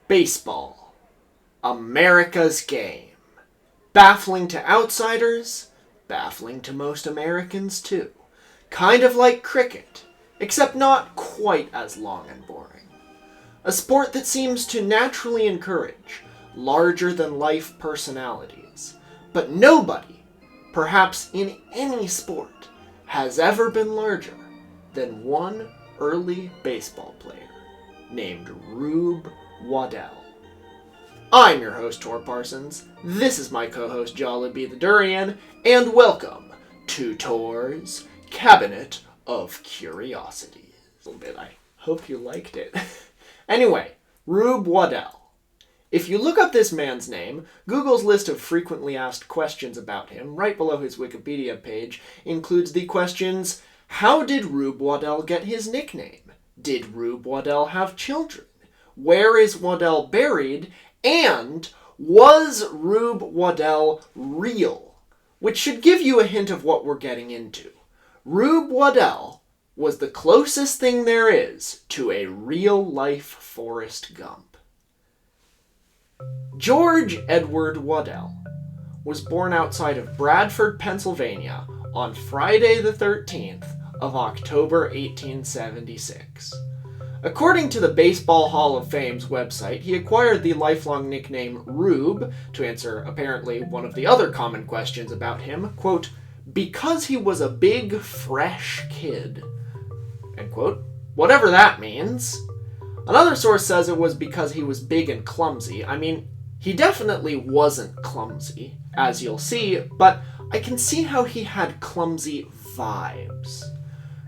Baseball. America's game. Baffling to outsiders, baffling to most Americans too. Kind of like cricket, except not quite as long and boring. A sport that seems to naturally encourage larger-than-life personalities. But nobody, perhaps in any sport, has ever been larger than one early baseball player named Rube Waddell. I'm your host, Tor Parsons. This is my co-host, Jollibee the Durian, and welcome to Tor's Cabinet of Curiosities. A little bit, I hope you liked it. Anyway, Rube Waddell. If you look up this man's name, Google's list of frequently asked questions about him, right below his Wikipedia page, includes the questions: how did Rube Waddell get his nickname? Did Rube Waddell have children? Where is Waddell buried? And was Rube Waddell real? Which should give you a hint of what we're getting into. Rube Waddell was the closest thing there is to a real-life Forrest Gump. George Edward Waddell was born outside of Bradford, Pennsylvania on Friday the 13th of October 1876. According to the Baseball Hall of Fame's website, he acquired the lifelong nickname Rube to answer apparently one of the other common questions about him, quote, because he was a big, fresh kid, end quote, whatever that means. Another source says it was because he was big and clumsy. I mean, he definitely wasn't clumsy, as you'll see, but I can see how he had clumsy vibes.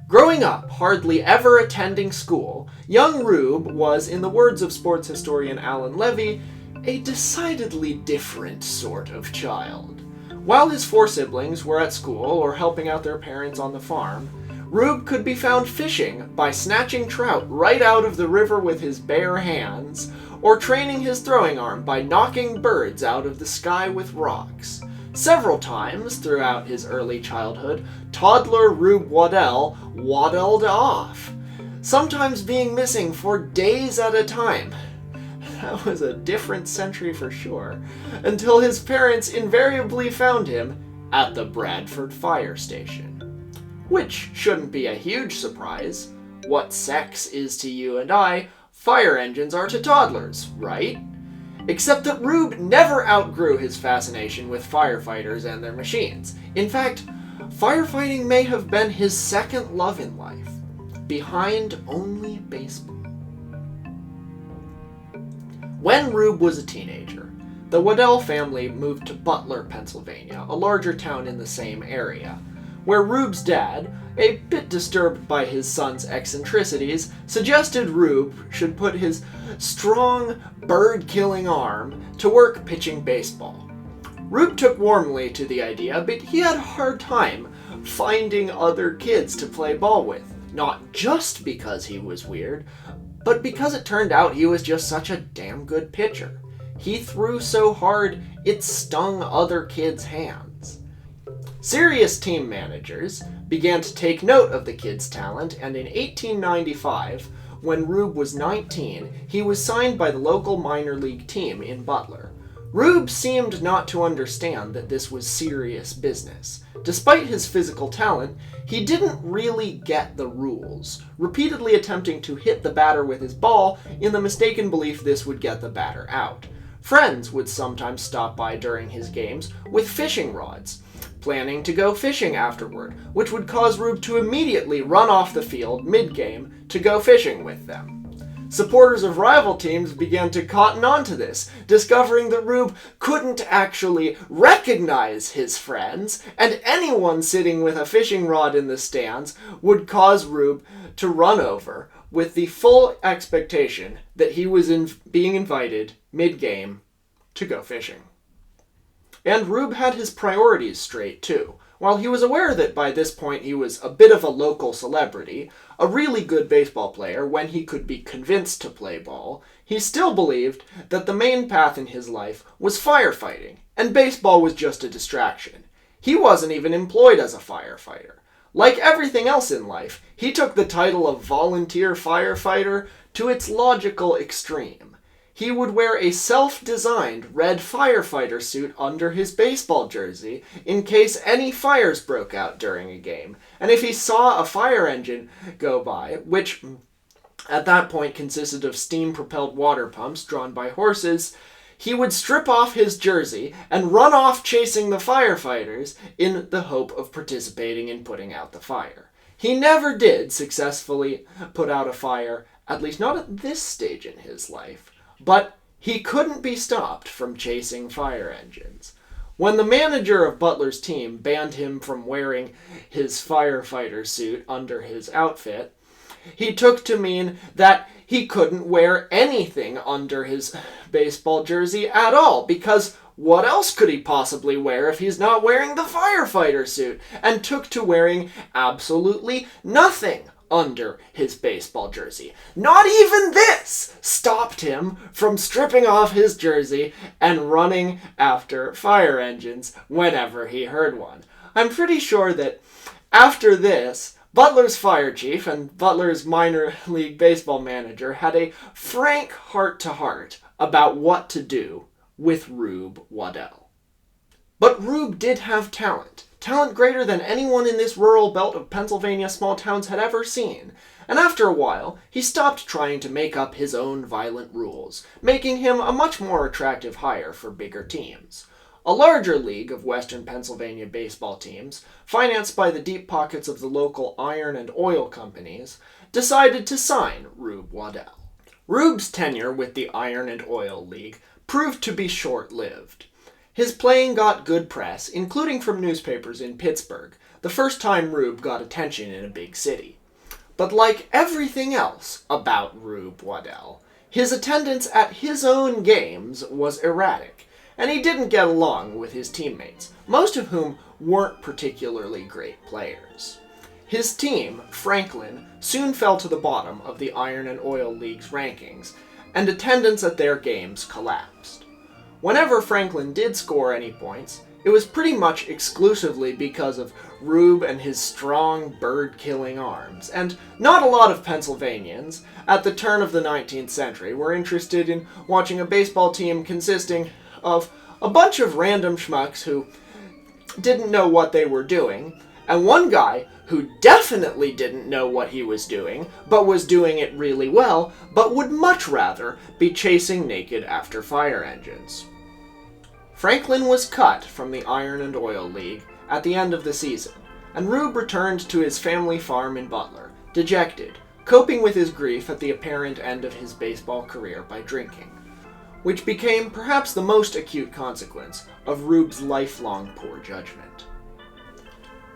Growing up, hardly ever attending school, young Rube was, in the words of sports historian Alon Levy, a decidedly different sort of child. While his four siblings were at school or helping out their parents on the farm, Rube could be found fishing by snatching trout right out of the river with his bare hands, or training his throwing arm by knocking birds out of the sky with rocks. Several times throughout his early childhood, toddler Rube Waddell waddled off, sometimes being missing for days at a time. That was a different century for sure, until his parents invariably found him at the Bradford fire station. Which shouldn't be a huge surprise. What sex is to you and I, fire engines are to toddlers, right? Except that Rube never outgrew his fascination with firefighters and their machines. In fact, firefighting may have been his second love in life, behind only baseball. When Rube was a teenager, the Waddell family moved to Butler, Pennsylvania, a larger town in the same area, where Rube's dad, a bit disturbed by his son's eccentricities, suggested Rube should put his strong, bird-killing arm to work pitching baseball. Rube took warmly to the idea, but he had a hard time finding other kids to play ball with, not just because he was weird, but because it turned out he was just such a damn good pitcher. He threw so hard, it stung other kids' hands. Serious team managers began to take note of the kid's talent, and in 1895, when Rube was 19, he was signed by the local minor league team in Butler. Rube seemed not to understand that this was serious business. Despite his physical talent, he didn't really get the rules, repeatedly attempting to hit the batter with his ball in the mistaken belief this would get the batter out. Friends would sometimes stop by during his games with fishing rods, planning to go fishing afterward, which would cause Rube to immediately run off the field mid-game to go fishing with them. Supporters of rival teams began to cotton on to this, discovering that Rube couldn't actually recognize his friends, and anyone sitting with a fishing rod in the stands would cause Rube to run over, with the full expectation that he was being invited mid-game to go fishing. And Rube had his priorities straight, too. While he was aware that by this point he was a bit of a local celebrity, a really good baseball player when he could be convinced to play ball, he still believed that the main path in his life was firefighting, and baseball was just a distraction. He wasn't even employed as a firefighter. Like everything else in life, he took the title of volunteer firefighter to its logical extreme. he would wear a self-designed red firefighter suit under his baseball jersey in case any fires broke out during a game. And if he saw a fire engine go by, which at that point consisted of steam-propelled water pumps drawn by horses, he would strip off his jersey and run off chasing the firefighters in the hope of participating in putting out the fire. He never did successfully put out a fire, at least not at this stage in his life, but he couldn't be stopped from chasing fire engines. When the manager of Butler's team banned him from wearing his firefighter suit under his outfit, he took to mean that he couldn't wear anything under his baseball jersey at all, because what else could he possibly wear if he's not wearing the firefighter suit, and took to wearing absolutely nothing under his baseball jersey. Not even this stopped him from stripping off his jersey and running after fire engines whenever he heard one. I'm pretty sure that after this, Butler's fire chief and Butler's minor league baseball manager had a frank heart-to-heart about what to do with Rube Waddell. But Rube did have talent greater than anyone in this rural belt of Pennsylvania small towns had ever seen, and after a while, he stopped trying to make up his own violent rules, making him a much more attractive hire for bigger teams. A larger league of Western Pennsylvania baseball teams, financed by the deep pockets of the local iron and oil companies, decided to sign Rube Waddell. Rube's tenure with the Iron and Oil League proved to be short-lived. His playing got good press, including from newspapers in Pittsburgh, the first time Rube got attention in a big city. But like everything else about Rube Waddell, his attendance at his own games was erratic, and he didn't get along with his teammates, most of whom weren't particularly great players. His team, Franklin, soon fell to the bottom of the Iron and Oil League's rankings, and attendance at their games collapsed. Whenever Franklin did score any points, it was pretty much exclusively because of Rube and his strong bird-killing arms, and not a lot of Pennsylvanians, at the turn of the 19th century, were interested in watching a baseball team consisting of a bunch of random schmucks who didn't know what they were doing, and one guy who definitely didn't know what he was doing, but was doing it really well, but would much rather be chasing naked after fire engines. Franklin was cut from the Iron and Oil League at the end of the season, and Rube returned to his family farm in Butler, dejected, coping with his grief at the apparent end of his baseball career by drinking, which became perhaps the most acute consequence of Rube's lifelong poor judgment.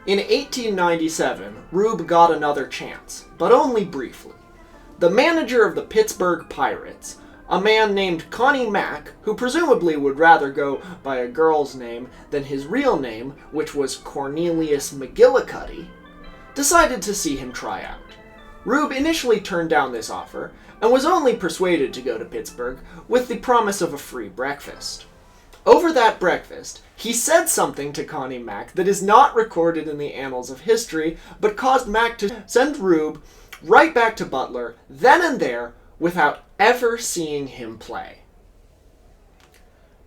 In 1897, Rube got another chance, but only briefly. The manager of the Pittsburgh Pirates, a man named Connie Mack, who presumably would rather go by a girl's name than his real name, which was Cornelius McGillicuddy, decided to see him try out. Rube initially turned down this offer, and was only persuaded to go to Pittsburgh with the promise of a free breakfast. Over that breakfast, he said something to Connie Mack that is not recorded in the annals of history, but caused Mack to send Rube right back to Butler, then and there, without ever seeing him play.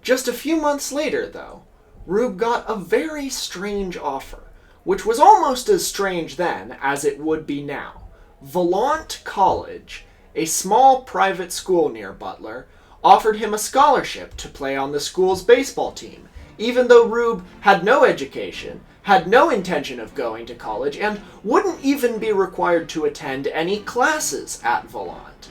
Just a few months later, though, Rube got a very strange offer, which was almost as strange then as it would be now. Volant College, a small private school near Butler, offered him a scholarship to play on the school's baseball team, even though Rube had no education, had no intention of going to college, and wouldn't even be required to attend any classes at Volant.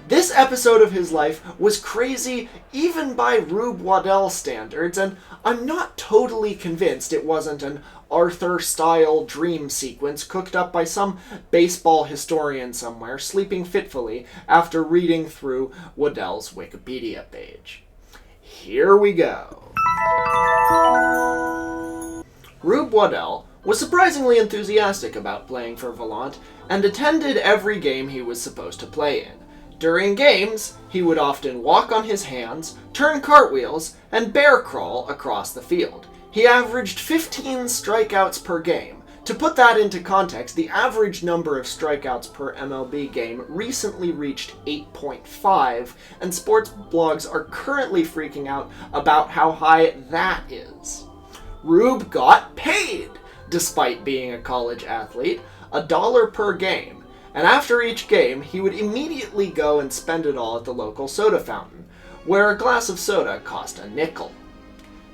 This episode of his life was crazy even by Rube Waddell standards, and I'm not totally convinced it wasn't an Arthur-style dream sequence cooked up by some baseball historian somewhere sleeping fitfully after reading through Waddell's Wikipedia page. Here we go. Rube Waddell was surprisingly enthusiastic about playing for Volant and attended every game he was supposed to play in. During games, he would often walk on his hands, turn cartwheels, and bear crawl across the field. He averaged 15 strikeouts per game, To put that into context, the average number of strikeouts per MLB game recently reached 8.5, and sports blogs are currently freaking out about how high that is. Rube got paid, despite being a college athlete, $1 per game, and after each game, he would immediately go and spend it all at the local soda fountain, where a glass of soda cost a nickel.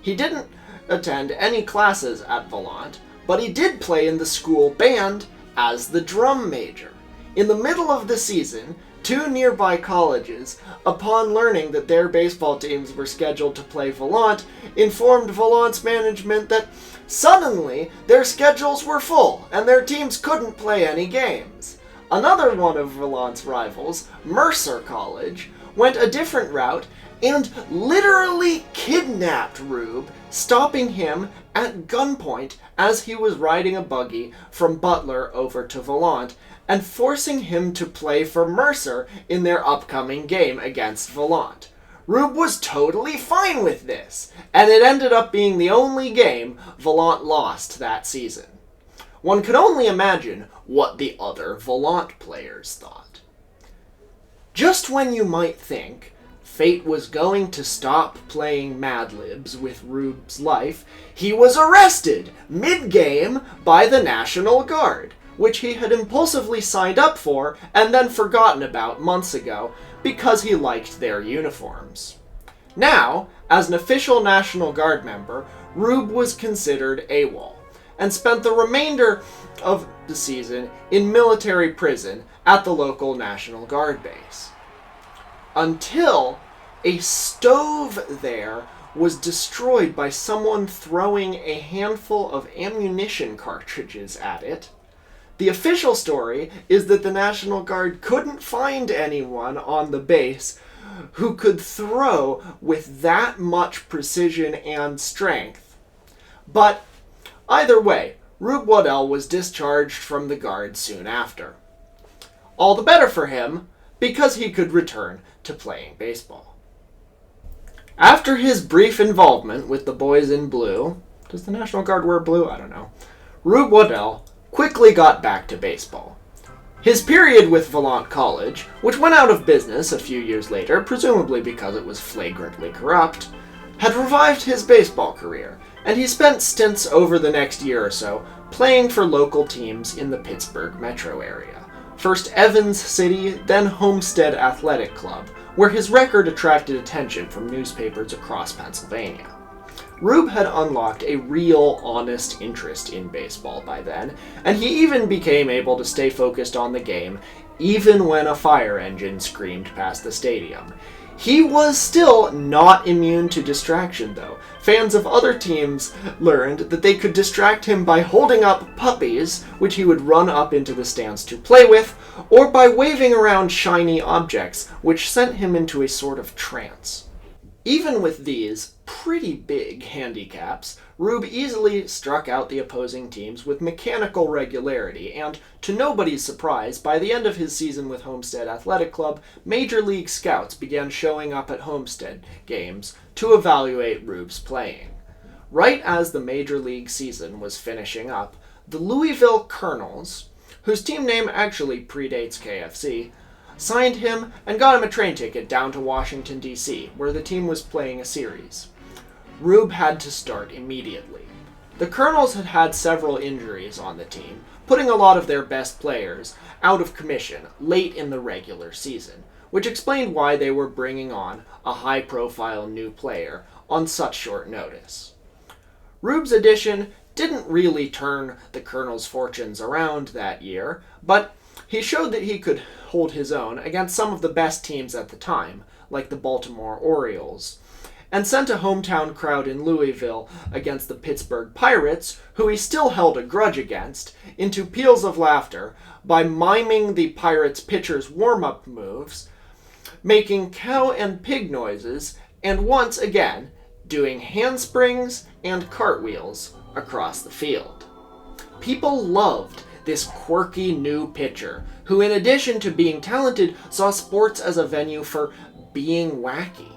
He didn't attend any classes at Volant, but he did play in the school band as the drum major. In the middle of the season, 2 nearby colleges, upon learning that their baseball teams were scheduled to play Volant, informed Volant's management that suddenly their schedules were full and their teams couldn't play any games. Another one of Volant's rivals, Mercer College, went a different route and literally kidnapped Rube, stopping him at gunpoint as he was riding a buggy from Butler over to Volant, and forcing him to play for Mercer in their upcoming game against Volant. Rube was totally fine with this, and it ended up being the only game Volant lost that season. One could only imagine what the other Volant players thought. Just when you might think fate was going to stop playing Mad Libs with Rube's life, he was arrested mid-game by the National Guard, which he had impulsively signed up for and then forgotten about months ago because he liked their uniforms. Now, as an official National Guard member, Rube was considered AWOL and spent the remainder of the season in military prison at the local National Guard base. Until a stove there was destroyed by someone throwing a handful of ammunition cartridges at it. The official story is that the National Guard couldn't find anyone on the base who could throw with that much precision and strength. But either way, Rube Waddell was discharged from the Guard soon after. All the better for him, because he could return to playing baseball. After his brief involvement with the Boys in Blue, does the National Guard wear blue? I don't know. Rube Waddell quickly got back to baseball. His period with Volant College, which went out of business a few years later, presumably because it was flagrantly corrupt, had revived his baseball career, and he spent stints over the next year or so playing for local teams in the Pittsburgh metro area. First Evans City, then Homestead Athletic Club, where his record attracted attention from newspapers across Pennsylvania. Rube had unlocked a real, honest interest in baseball by then, and he even became able to stay focused on the game, even when a fire engine screamed past the stadium. He was still not immune to distraction, though. Fans of other teams learned that they could distract him by holding up puppies, which he would run up into the stands to play with, or by waving around shiny objects, which sent him into a sort of trance. Even with these pretty big handicaps, Rube easily struck out the opposing teams with mechanical regularity, and, to nobody's surprise, by the end of his season with Homestead Athletic Club, Major League scouts began showing up at Homestead games to evaluate Rube's playing. Right as the Major League season was finishing up, the Louisville Colonels, whose team name actually predates KFC, signed him and got him a train ticket down to Washington, D.C., where the team was playing a series. Rube had to start immediately. The Colonels had had several injuries on the team, putting a lot of their best players out of commission late in the regular season, which explained why they were bringing on a high-profile new player on such short notice. Rube's addition didn't really turn the Colonels' fortunes around that year, but he showed that he could hold his own against some of the best teams at the time, like the Baltimore Orioles, and sent a hometown crowd in Louisville against the Pittsburgh Pirates, who he still held a grudge against, into peals of laughter by miming the Pirates' pitchers' warm-up moves, making cow and pig noises, and once again doing handsprings and cartwheels across the field. People loved this quirky new pitcher, who in addition to being talented, saw sports as a venue for being wacky.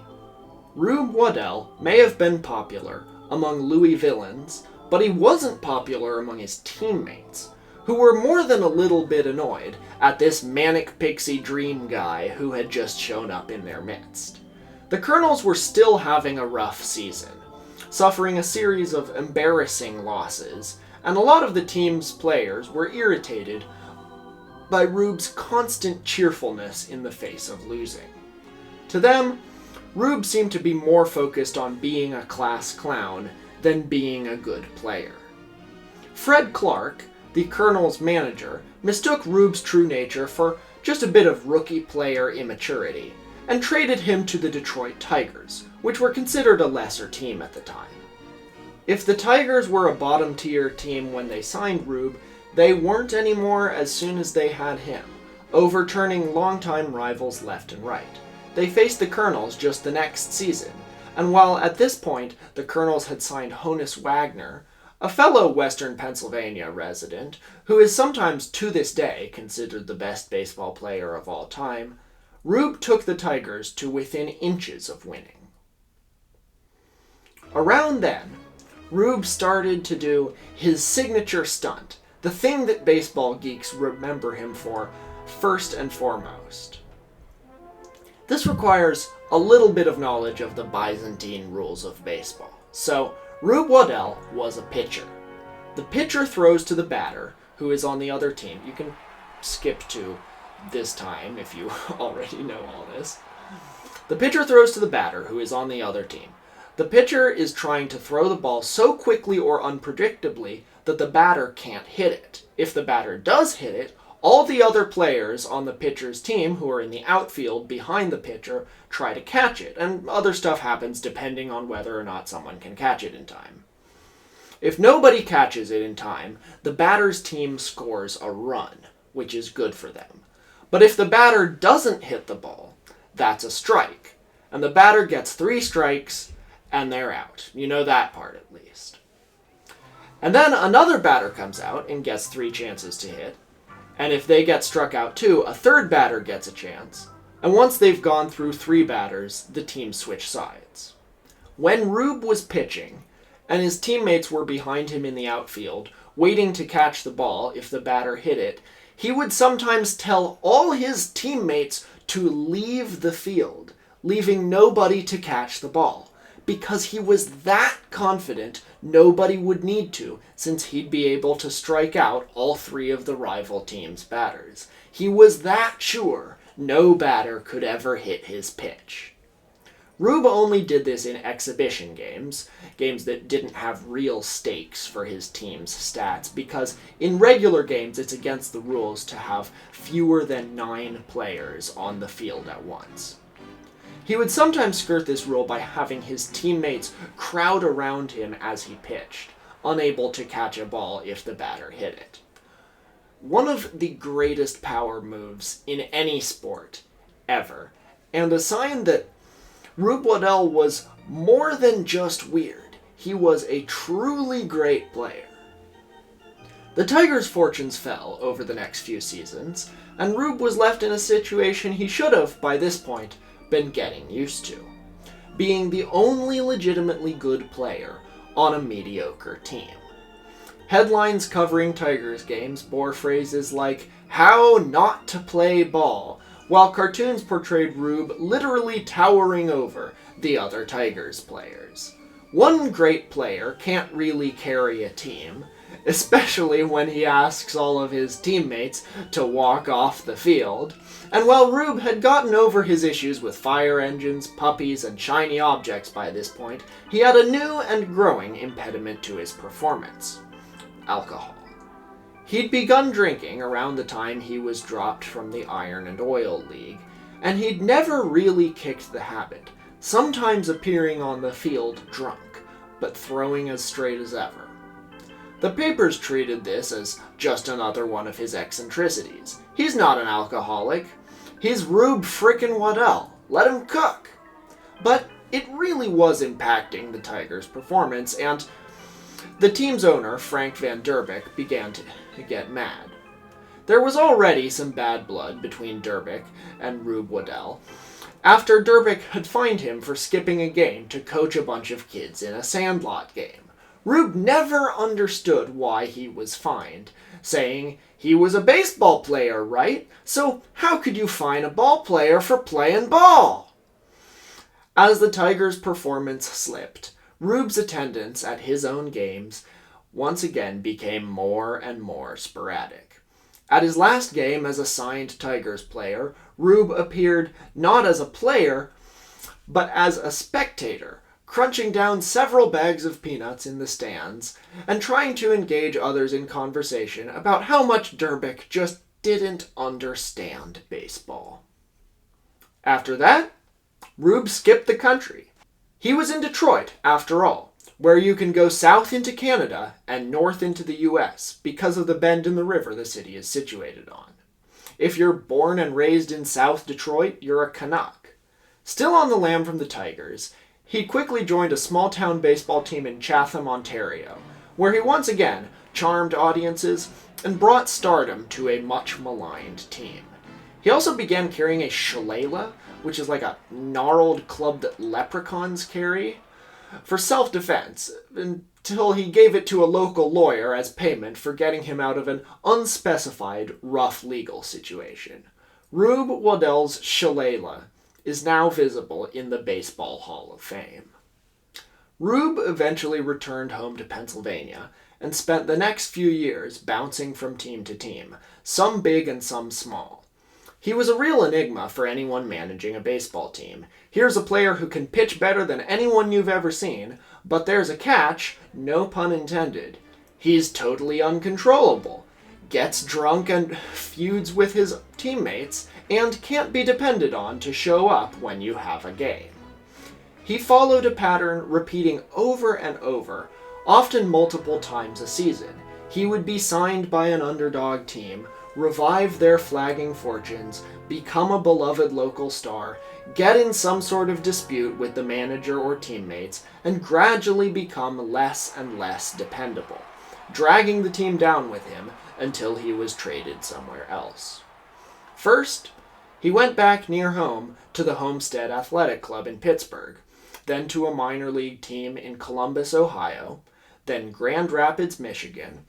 Rube Waddell may have been popular among Louisvilleans, but he wasn't popular among his teammates, who were more than a little bit annoyed at this manic pixie dream guy who had just shown up in their midst. The Colonels were still having a rough season, suffering a series of embarrassing losses, and a lot of the team's players were irritated by Rube's constant cheerfulness in the face of losing. To them, Rube seemed to be more focused on being a class clown than being a good player. Fred Clark, the Colonel's manager, mistook Rube's true nature for just a bit of rookie player immaturity, and traded him to the Detroit Tigers, which were considered a lesser team at the time. If the Tigers were a bottom-tier team when they signed Rube, they weren't anymore as soon as they had him, overturning longtime rivals left and right. They faced the Colonels just the next season, and while at this point the Colonels had signed Honus Wagner, a fellow Western Pennsylvania resident, who is sometimes to this day considered the best baseball player of all time, Rube took the Tigers to within inches of winning. Around then, Rube started to do his signature stunt, the thing that baseball geeks remember him for first and foremost. This requires a little bit of knowledge of the Byzantine rules of baseball. So, Rube Waddell was a pitcher. The pitcher throws to the batter, who is on the other team. You can skip to this time if you already know all this. The pitcher throws to the batter, who is on the other team. The pitcher is trying to throw the ball so quickly or unpredictably that the batter can't hit it. If the batter does hit it, all the other players on the pitcher's team who are in the outfield behind the pitcher try to catch it, and other stuff happens depending on whether or not someone can catch it in time. If nobody catches it in time, the batter's team scores a run, which is good for them. But if the batter doesn't hit the ball, that's a strike, and the batter gets 3 strikes, and they're out. You know that part at least. And then another batter comes out and gets 3 chances to hit, and if they get struck out too, a third batter gets a chance, and once they've gone through 3 batters, the team switch sides. When Rube was pitching, and his teammates were behind him in the outfield, waiting to catch the ball if the batter hit it, he would sometimes tell all his teammates to leave the field, leaving nobody to catch the ball, because he was that confident nobody would need to, since he'd be able to strike out all 3 of the rival team's batters. He was that sure no batter could ever hit his pitch. Rube only did this in exhibition games that didn't have real stakes for his team's stats, because in regular games it's against the rules to have fewer than 9 players on the field at once. He would sometimes skirt this rule by having his teammates crowd around him as he pitched, unable to catch a ball if the batter hit it. One of the greatest power moves in any sport ever, and a sign that Rube Waddell was more than just weird. He was a truly great player. The Tigers' fortunes fell over the next few seasons, and Rube was left in a situation he should have, by this point, been getting used to, being the only legitimately good player on a mediocre team. Headlines covering Tigers games bore phrases like, "How not to play ball," while cartoons portrayed Rube literally towering over the other Tigers players. One great player can't really carry a team, especially when he asks all of his teammates to walk off the field. And while Rube had gotten over his issues with fire engines, puppies, and shiny objects by this point, he had a new and growing impediment to his performance: alcohol. He'd begun drinking around the time he was dropped from the Iron and Oil League, and he'd never really kicked the habit, sometimes appearing on the field drunk, but throwing as straight as ever. The papers treated this as just another one of his eccentricities. He's not an alcoholic. He's Rube frickin' Waddell. Let him cook. But it really was impacting the Tigers' performance, and the team's owner, Frank Van Derbeck, began to get mad. There was already some bad blood between Derbeck and Rube Waddell, after Derbeck had fined him for skipping a game to coach a bunch of kids in a sandlot game. Rube never understood why he was fined, saying he was a baseball player, right? So how could you fine a ball player for playing ball? As the Tigers' performance slipped, Rube's attendance at his own games once again became more and more sporadic. At his last game as a signed Tigers player, Rube appeared not as a player, but as a spectator, crunching down several bags of peanuts in the stands and trying to engage others in conversation about how much Durbick just didn't understand baseball. After that, Rube skipped the country. He was in Detroit, after all, where you can go south into Canada and north into the US because of the bend in the river the city is situated on. If you're born and raised in South Detroit, you're a Canuck. Still on the lam from the Tigers, he quickly joined a small-town baseball team in Chatham, Ontario, where he once again charmed audiences and brought stardom to a much-maligned team. He also began carrying a shillelagh, which is like a gnarled club that leprechauns carry, for self-defense, until he gave it to a local lawyer as payment for getting him out of an unspecified, rough legal situation. Rube Waddell's shillelagh is now visible in the Baseball Hall of Fame. Rube eventually returned home to Pennsylvania and spent the next few years bouncing from team to team, some big and some small. He was a real enigma for anyone managing a baseball team. Here's a player who can pitch better than anyone you've ever seen, but there's a catch, no pun intended. He's totally uncontrollable, gets drunk and feuds with his teammates, and can't be depended on to show up when you have a game. He followed a pattern repeating over and over, often multiple times a season. He would be signed by an underdog team, revive their flagging fortunes, become a beloved local star, get in some sort of dispute with the manager or teammates, and gradually become less and less dependable, dragging the team down with him until he was traded somewhere else. First, he went back near home to the Homestead Athletic Club in Pittsburgh, then to a minor league team in Columbus, Ohio, then Grand Rapids, Michigan,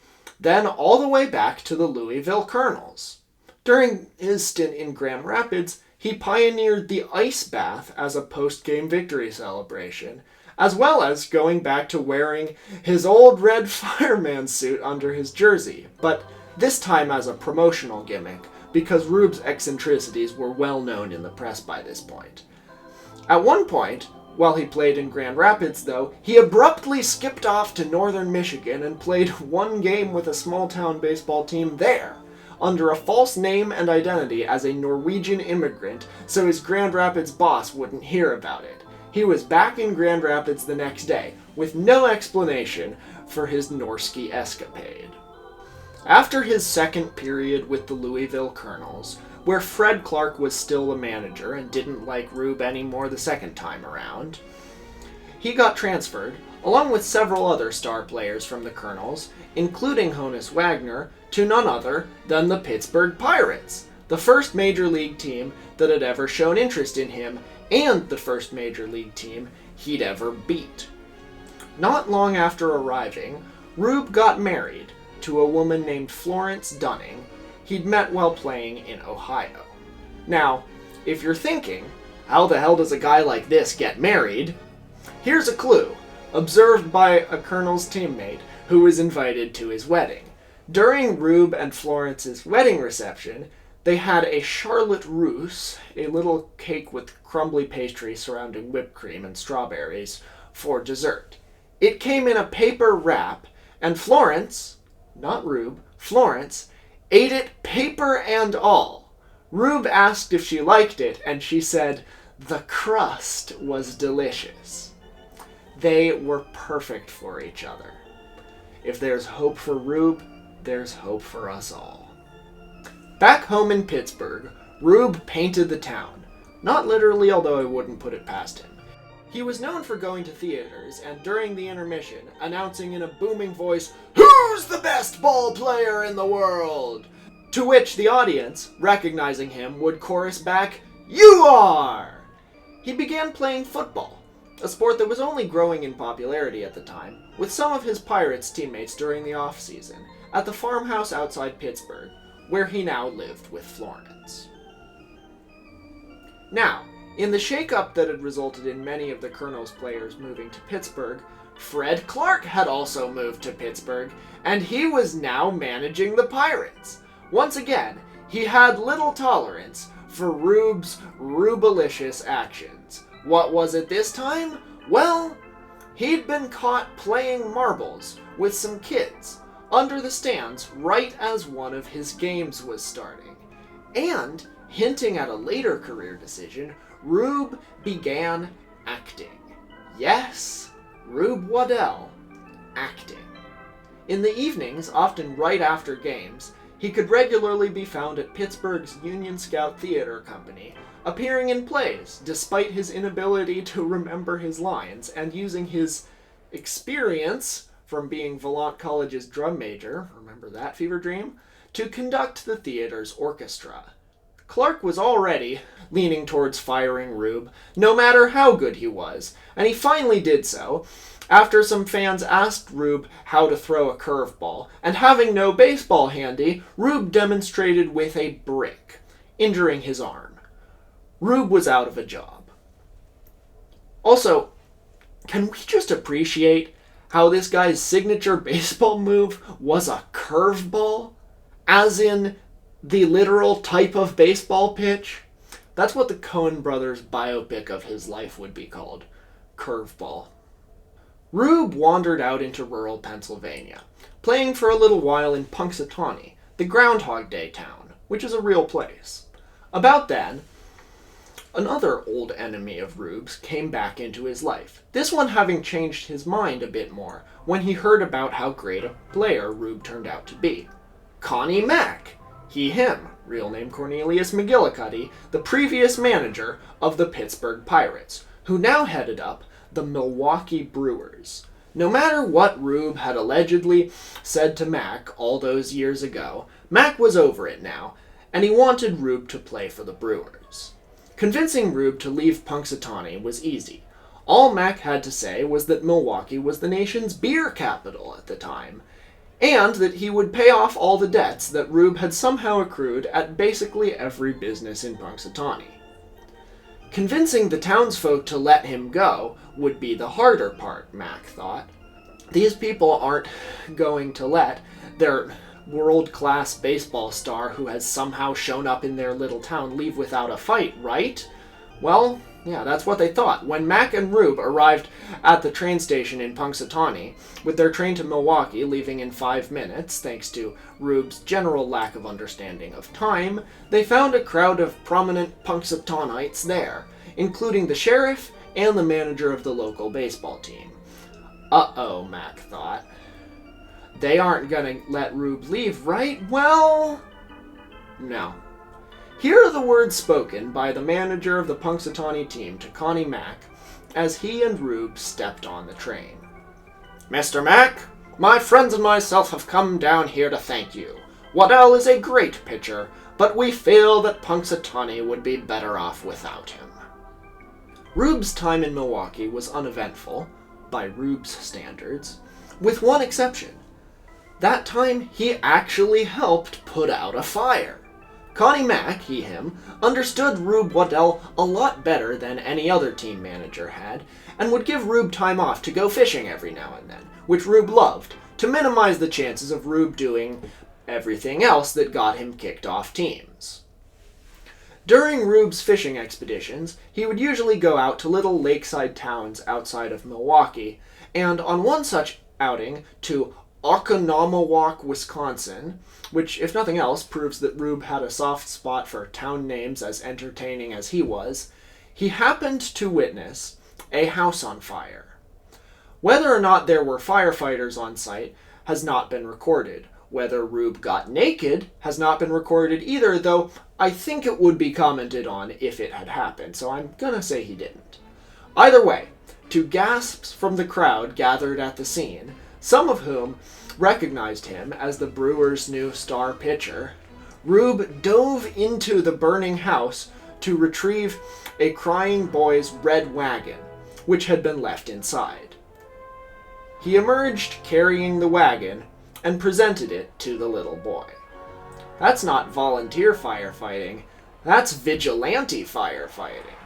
then all the way back to the Louisville Colonels. During his stint in Grand Rapids, he pioneered the ice bath as a post-game victory celebration, as well as going back to wearing his old red fireman suit under his jersey, but this time as a promotional gimmick, because Rube's eccentricities were well known in the press by this point. At one point, while he played in Grand Rapids, though, he abruptly skipped off to northern Michigan and played one game with a small-town baseball team there, under a false name and identity as a Norwegian immigrant, so his Grand Rapids boss wouldn't hear about it. He was back in Grand Rapids the next day, with no explanation for his Norski escapade. After his second period with the Louisville Colonels, where Fred Clark was still the manager and didn't like Rube anymore the second time around, he got transferred, along with several other star players from the Colonels, including Honus Wagner, to none other than the Pittsburgh Pirates, the first major league team that had ever shown interest in him, and the first major league team he'd ever beat. Not long after arriving, Rube got married to a woman named Florence Dunning he'd met while playing in Ohio. Now, if you're thinking, how the hell does a guy like this get married? Here's a clue, observed by a Colonel's teammate who was invited to his wedding. During Rube and Florence's wedding reception, they had a Charlotte Russe, a little cake with crumbly pastry surrounding whipped cream and strawberries, for dessert. It came in a paper wrap, and Florence, not Rube, Florence, ate it paper and all. Rube asked if she liked it, and she said the crust was delicious. They were perfect for each other. If there's hope for Rube, there's hope for us all. Back home in Pittsburgh, Rube painted the town. Not literally, although I wouldn't put it past him. He was known for going to theaters and during the intermission announcing in a booming voice, "Who's the best ball player in the world?" To which the audience, recognizing him, would chorus back, "You are!" He began playing football, a sport that was only growing in popularity at the time, with some of his Pirates teammates during the off-season, at the farmhouse outside Pittsburgh, where he now lived with Florence. Now, in the shakeup that had resulted in many of the Colonel's players moving to Pittsburgh, Fred Clark had also moved to Pittsburgh, and he was now managing the Pirates. Once again, he had little tolerance for Rube's Rubelicious actions. What was it this time? Well, he'd been caught playing marbles with some kids under the stands right as one of his games was starting. And, hinting at a later career decision, Rube began acting. Yes, Rube Waddell, acting. In the evenings, often right after games, he could regularly be found at Pittsburgh's Union Scout Theater Company, appearing in plays despite his inability to remember his lines, and using his experience from being Vallant College's drum major, remember that fever dream, to conduct the theater's orchestra. Clark was already leaning towards firing Rube, no matter how good he was, and he finally did so, after some fans asked Rube how to throw a curveball, and having no baseball handy, Rube demonstrated with a brick, injuring his arm. Rube was out of a job. Also, can we just appreciate how this guy's signature baseball move was a curveball? As in the literal type of baseball pitch? That's what the Coen brothers' biopic of his life would be called. Curveball. Rube wandered out into rural Pennsylvania, playing for a little while in Punxsutawney, the Groundhog Day town, which is a real place. About then, another old enemy of Rube's came back into his life, this one having changed his mind a bit more when he heard about how great a player Rube turned out to be. Connie Mack, him, real name Cornelius McGillicuddy, the previous manager of the Pittsburgh Pirates, who now headed up the Milwaukee Brewers. No matter what Rube had allegedly said to Mack all those years ago, Mack was over it now, and he wanted Rube to play for the Brewers. Convincing Rube to leave Punxsutawney was easy. All Mack had to say was that Milwaukee was the nation's beer capital at the time, and that he would pay off all the debts that Rube had somehow accrued at basically every business in Punxsutawney. Convincing the townsfolk to let him go would be the harder part, Mack thought. These people aren't going to let their world-class baseball star who has somehow shown up in their little town leave without a fight, right? Well, yeah, that's what they thought. When Mack and Rube arrived at the train station in Punxsutawney, with their train to Milwaukee leaving in 5 minutes, thanks to Rube's general lack of understanding of time, they found a crowd of prominent Punxsutawneites there, including the sheriff and the manager of the local baseball team. Uh-oh, Mack thought. They aren't gonna let Rube leave, right? Well, no. Here are the words spoken by the manager of the Punxsutawney team to Connie Mack as he and Rube stepped on the train. Mr. Mack, my friends and myself have come down here to thank you. Waddell is a great pitcher, but we feel that Punxsutawney would be better off without him. Rube's time in Milwaukee was uneventful, by Rube's standards, with one exception. That time he actually helped put out a fire. Connie Mack, him, understood Rube Waddell a lot better than any other team manager had, and would give Rube time off to go fishing every now and then, which Rube loved, to minimize the chances of Rube doing everything else that got him kicked off teams. During Rube's fishing expeditions, he would usually go out to little lakeside towns outside of Milwaukee, and on one such outing to Oconomowoc, Wisconsin, which, if nothing else, proves that Rube had a soft spot for town names as entertaining as he was, he happened to witness a house on fire. Whether or not there were firefighters on site has not been recorded. Whether Rube got naked has not been recorded either, though I think it would be commented on if it had happened, so I'm gonna say he didn't. Either way, to gasps from the crowd gathered at the scene, some of whom recognized him as the Brewers' new star pitcher, Rube dove into the burning house to retrieve a crying boy's red wagon, which had been left inside. He emerged carrying the wagon and presented it to the little boy. That's not volunteer firefighting, that's vigilante firefighting.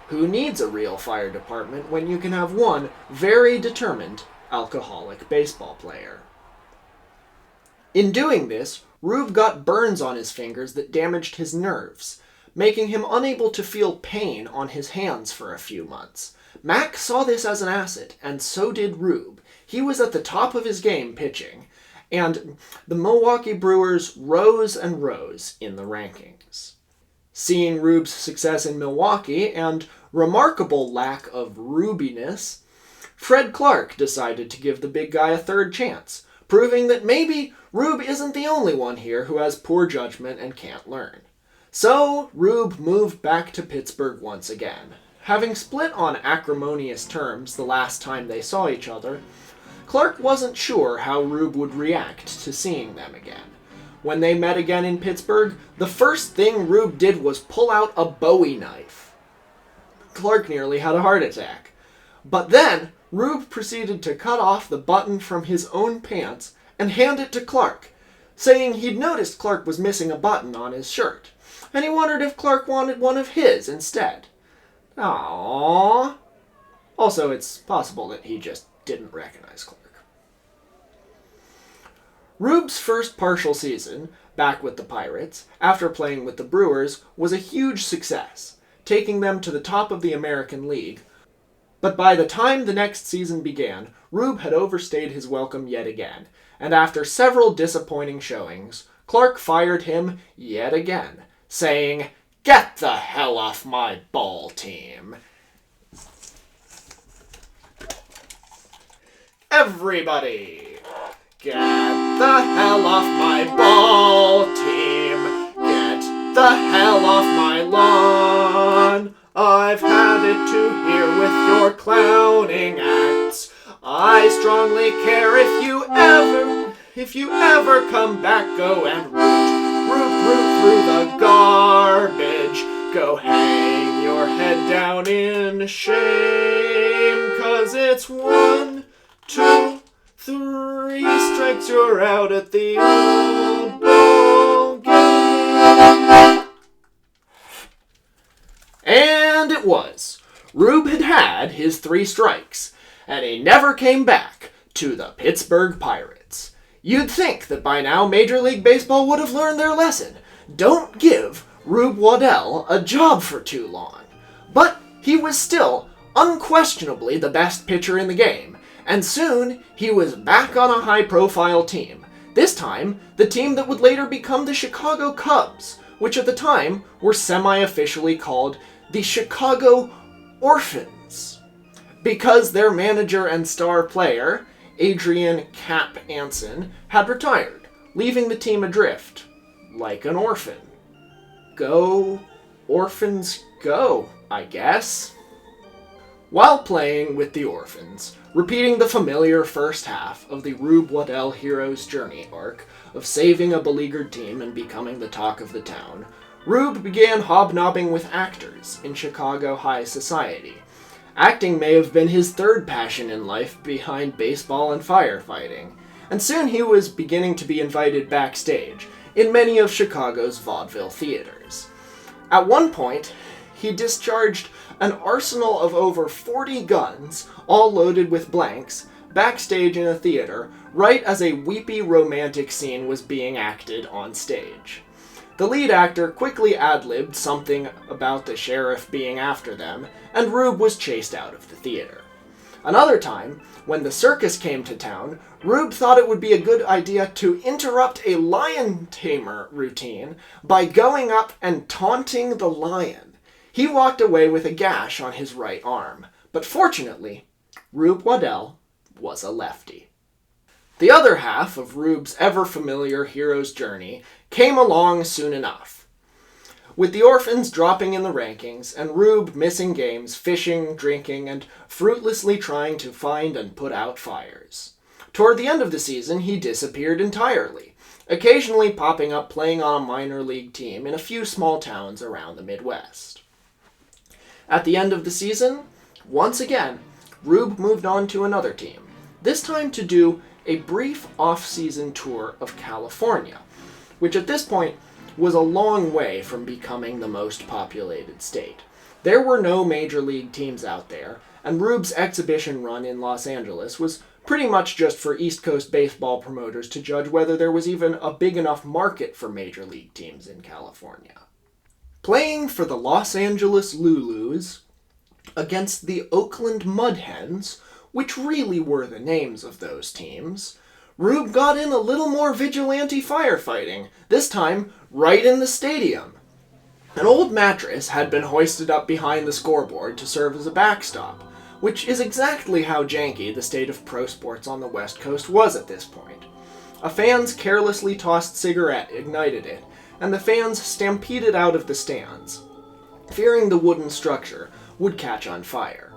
Who needs a real fire department when you can have one very determined alcoholic baseball player? In doing this, Rube got burns on his fingers that damaged his nerves, making him unable to feel pain on his hands for a few months. Mac saw this as an asset, and so did Rube. He was at the top of his game pitching, and the Milwaukee Brewers rose and rose in the rankings. Seeing Rube's success in Milwaukee and remarkable lack of Rubiness, Fred Clark decided to give the big guy a third chance, proving that maybe Rube isn't the only one here who has poor judgment and can't learn. So, Rube moved back to Pittsburgh once again. Having split on acrimonious terms the last time they saw each other, Clark wasn't sure how Rube would react to seeing them again. When they met again in Pittsburgh, the first thing Rube did was pull out a Bowie knife. Clark nearly had a heart attack. But then, Rube proceeded to cut off the button from his own pants and hand it to Clark, saying he'd noticed Clark was missing a button on his shirt, and he wondered if Clark wanted one of his instead. Aww. Also, it's possible that he just didn't recognize Clark. Rube's first partial season, back with the Pirates, after playing with the Brewers, was a huge success, taking them to the top of the American League. But by the time the next season began, Rube had overstayed his welcome yet again, and after several disappointing showings, Clark fired him yet again, saying, "Get the hell off my ball team." Everybody, get the hell off my ball team. Get the hell off my lawn. I've had it to here with your clowning acts. I strongly care if you ever come back, go and root through the garbage. Go hang your head down in shame, 'cause it's 1, 2, 3 strikes, you're out at the old ball game. And it was. Rube had his 3 strikes, and he never came back to the Pittsburgh Pirates. You'd think that by now Major League Baseball would have learned their lesson. Don't give Rube Waddell a job for too long. But he was still unquestionably the best pitcher in the game, and soon he was back on a high-profile team. This time, the team that would later become the Chicago Cubs, which at the time were semi-officially called the Chicago Orphans, because their manager and star player, Adrian "Cap" Anson, had retired, leaving the team adrift, like an orphan. Go, orphans, go, I guess. While playing with the Orphans, repeating the familiar first half of the Rube Waddell hero's journey arc of saving a beleaguered team and becoming the talk of the town, Rube began hobnobbing with actors in Chicago high society. Acting may have been his third passion in life behind baseball and firefighting, and soon he was beginning to be invited backstage in many of Chicago's vaudeville theaters. At one point, he discharged an arsenal of over 40 guns, all loaded with blanks, backstage in a theater, right as a weepy romantic scene was being acted on stage. The lead actor quickly ad-libbed something about the sheriff being after them, and Rube was chased out of the theater. Another time, when the circus came to town, Rube thought it would be a good idea to interrupt a lion tamer routine by going up and taunting the lion. He walked away with a gash on his right arm, but fortunately, Rube Waddell was a lefty. The other half of Rube's ever-familiar hero's journey came along soon enough. With the Orphans dropping in the rankings, and Rube missing games, fishing, drinking, and fruitlessly trying to find and put out fires. Toward the end of the season, he disappeared entirely, occasionally popping up playing on a minor league team in a few small towns around the Midwest. At the end of the season, Once again, Rube moved on to another team, this time to do a brief off-season tour of California, which at this point was a long way from becoming the most populated state. There were no major league teams out there, and Rube's exhibition run in Los Angeles was pretty much just for East Coast baseball promoters to judge whether there was even a big enough market for major league teams in California. Playing for the Los Angeles Lulus against the Oakland Mudhens, which really were the names of those teams, Rube got in a little more vigilante firefighting, this time right in the stadium. An old mattress had been hoisted up behind the scoreboard to serve as a backstop, which is exactly how janky the state of pro sports on the West Coast was at this point. A fan's carelessly tossed cigarette ignited it, and the fans stampeded out of the stands, fearing the wooden structure would catch on fire.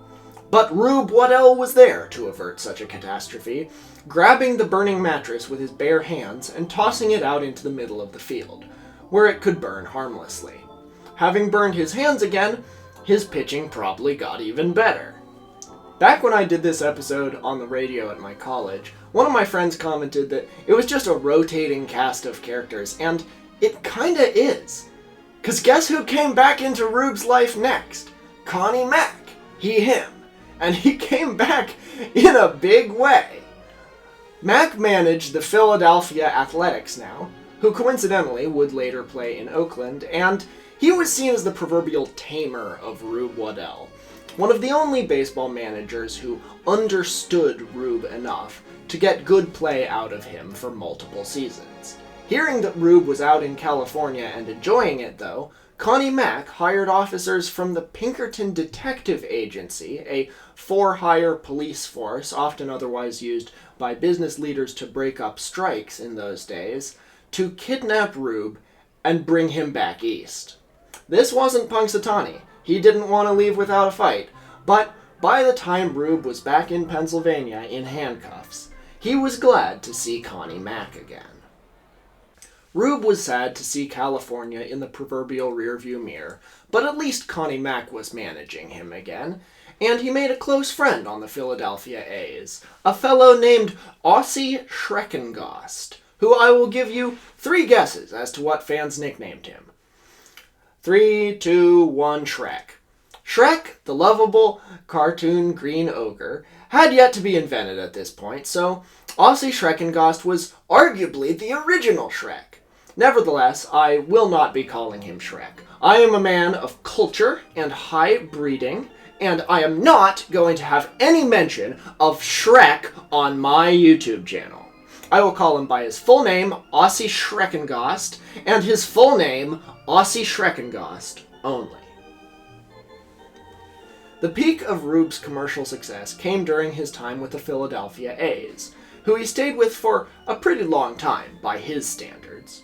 But Rube Waddell was there to avert such a catastrophe, grabbing the burning mattress with his bare hands and tossing it out into the middle of the field, where it could burn harmlessly. Having burned his hands again, his pitching probably got even better. Back when I did this episode on the radio at my college, one of my friends commented that it was just a rotating cast of characters, and it kinda is. 'Cause guess who came back into Rube's life next? Connie Mack. Him. And he came back in a big way. Mack managed the Philadelphia Athletics now, who coincidentally would later play in Oakland, and he was seen as the proverbial tamer of Rube Waddell, one of the only baseball managers who understood Rube enough to get good play out of him for multiple seasons. Hearing that Rube was out in California and enjoying it, though, Connie Mack hired officers from the Pinkerton Detective Agency, a for-hire police force often otherwise used by business leaders to break up strikes in those days, to kidnap Rube and bring him back east. This wasn't Punxsutawney. He didn't want to leave without a fight, but by the time Rube was back in Pennsylvania in handcuffs, he was glad to see Connie Mack again. Rube was sad to see California in the proverbial rearview mirror, but at least Connie Mack was managing him again, and he made a close friend on the Philadelphia A's, a fellow named Aussie Schreckengost, who I will give you 3 guesses as to what fans nicknamed him. 3, 2, 1, Shrek. Shrek, the lovable cartoon green ogre, had yet to be invented at this point, so Aussie Schreckengost was arguably the original Shrek. Nevertheless, I will not be calling him Shrek. I am a man of culture and high breeding, and I am not going to have any mention of Shrek on my YouTube channel. I will call him by his full name, Aussie Schreckengost, and his full name, Aussie Schreckengost, only. The peak of Rube's commercial success came during his time with the Philadelphia A's, who he stayed with for a pretty long time by his standards.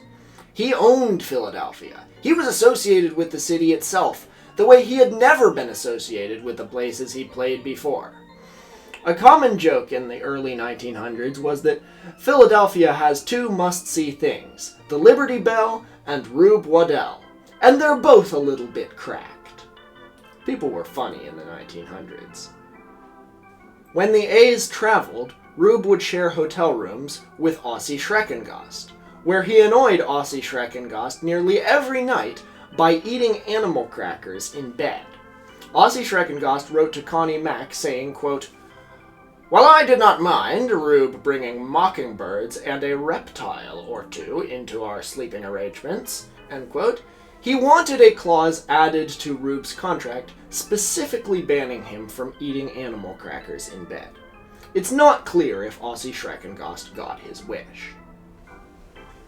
He owned Philadelphia. He was associated with the city itself, the way he had never been associated with the places he played before. A common joke in the early 1900s was that Philadelphia has 2 must-see things, the Liberty Bell and Rube Waddell, and they're both a little bit cracked. People were funny in the 1900s. When the A's traveled, Rube would share hotel rooms with Aussie Schreckengost, where he annoyed Aussie Schreckengost nearly every night by eating animal crackers in bed. Aussie Schreckengost wrote to Connie Mack saying, quote, "While I did not mind Rube bringing mockingbirds and a reptile or 2 into our sleeping arrangements," end quote, he wanted a clause added to Rube's contract specifically banning him from eating animal crackers in bed. It's not clear if Aussie Schreckengost got his wish.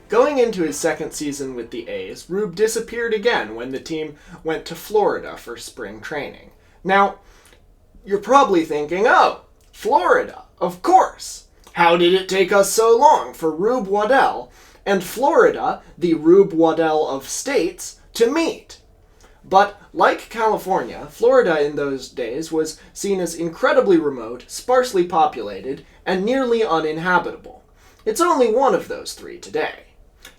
Going into his second season with the A's, Rube disappeared again when the team went to Florida for spring training. Now, you're probably thinking, oh, Florida, of course. How did it take us so long for Rube Waddell and Florida, the Rube Waddell of states, to meet? But like California, Florida in those days was seen as incredibly remote, sparsely populated, and nearly uninhabitable. It's only one of those 3 today.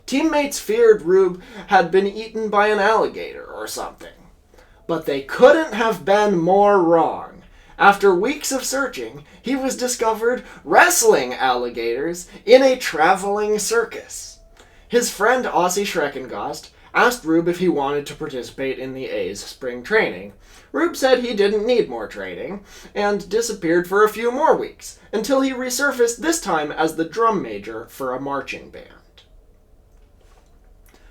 Teammates feared Rube had been eaten by an alligator or something. But they couldn't have been more wrong, After weeks of searching, he was discovered wrestling alligators in a traveling circus. His friend Ossie Schreckengost asked Rube if he wanted to participate in the A's spring training. Rube said he didn't need more training, and disappeared for a few more weeks, until he resurfaced this time as the drum major for a marching band.